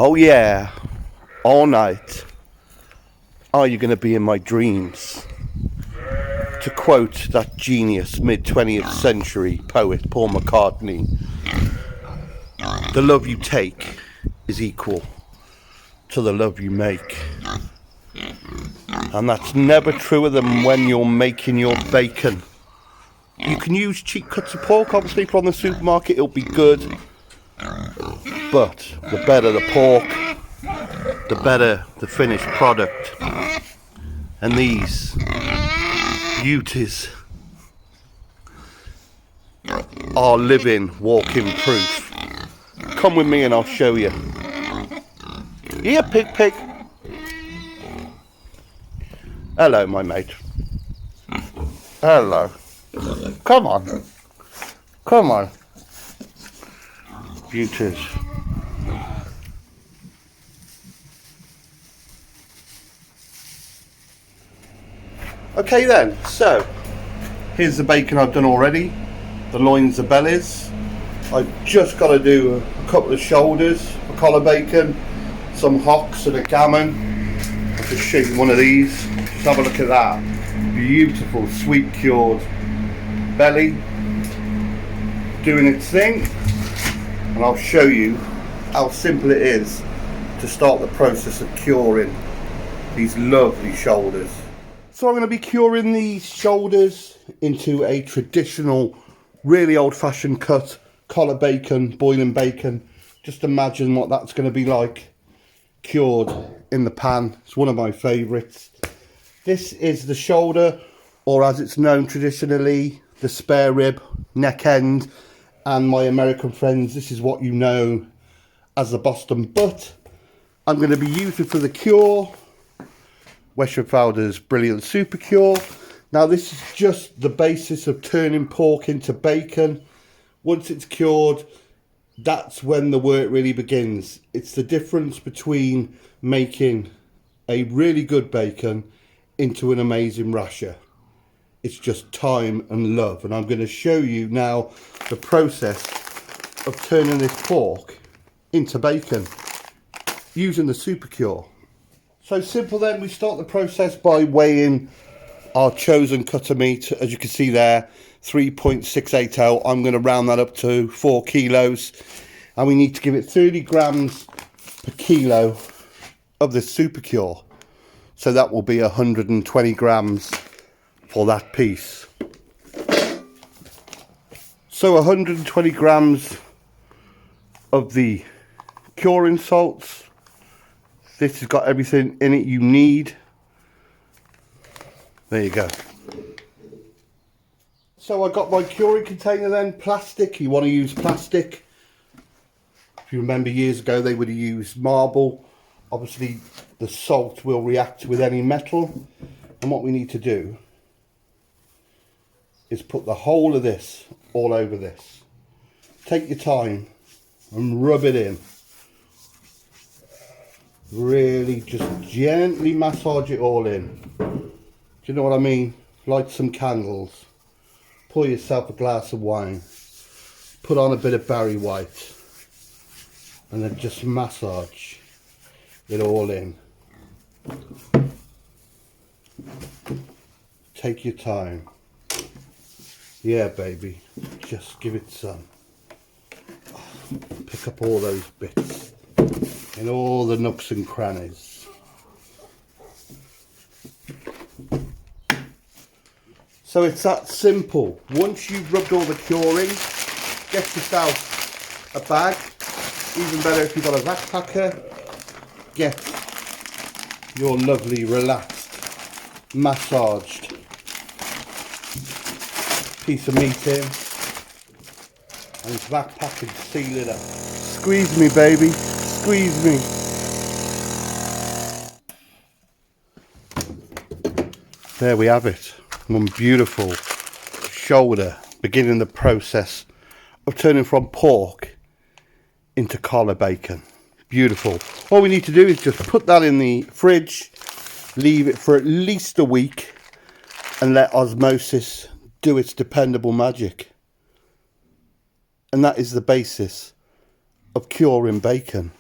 Oh yeah, all night. Are you going to be in my dreams? To quote that genius mid-20th century poet Paul McCartney, the love you take is equal to the love you make. And that's never truer than when you're making your bacon. You can use cheap cuts of pork, obviously, from the supermarket, it'll be good. But the better the pork, the better the finished product. And these beauties are living, walking proof. Come with me and I'll show you. Here, pig. Hello, my mate. Hello. Come on. Beauties. Okay then, so here's the bacon I've done already. The loins, the bellies. I've just got to do a couple of shoulders for collar bacon, some hocks and a gammon. I'll just show you one of these. Just have a look at that. Beautiful, sweet cured belly doing its thing. And I'll show you how simple it is to start the process of curing these lovely shoulders. So I'm going to be curing these shoulders into a traditional, really old-fashioned cut, collar bacon, boiling bacon. Just imagine what that's going to be like, cured in the pan. It's one of my favourites. This is the shoulder, or as it's known traditionally, the spare rib, neck end, and my American friends, this is what you know as the Boston butt. I'm going to be using for the cure weschenfelders Brilliant Supacure. Now this is just the basis of turning pork into bacon. Once it's cured, that's when the work really begins. It's the difference between making a really good bacon into an amazing rasher. It's just time and love, and I'm going to show you now the process of turning this pork into bacon using the Supacure. So simple then, we start the process by weighing our chosen cut of meat. As you can see there, 3.680. I'm going to round that up to 4 kilos. And we need to give it 30 grams per kilo of the Supacure. So that will be 120 grams for that piece. So 120 grams of the curing salts. This has got everything in it you need. There you go. So I got my curing container then, plastic. You want to use plastic. If you remember years ago they would have used marble. Obviously the salt will react with any metal. And what we need to do is put the whole of this all over this. Take your time and rub it in. Really just gently massage it all in. Do you know what I mean? Light some candles. Pour yourself a glass of wine. Put on a bit of Barry White. And then just massage it all in. Take your time. Yeah, baby. Just give it some. Pick up all those bits. In all the nooks and crannies. So it's that simple. Once you've rubbed all the curing, get yourself a bag. Even better if you've got a backpacker. Get your lovely, relaxed, massaged piece of meat in. And backpack and seal it up. Squeeze me, baby. Squeeze me. There we have it. One beautiful shoulder, beginning the process of turning from pork into collar bacon. Beautiful. All we need to do is just put that in the fridge, leave it for at least a week, and let osmosis do its dependable magic. And that is the basis of curing bacon.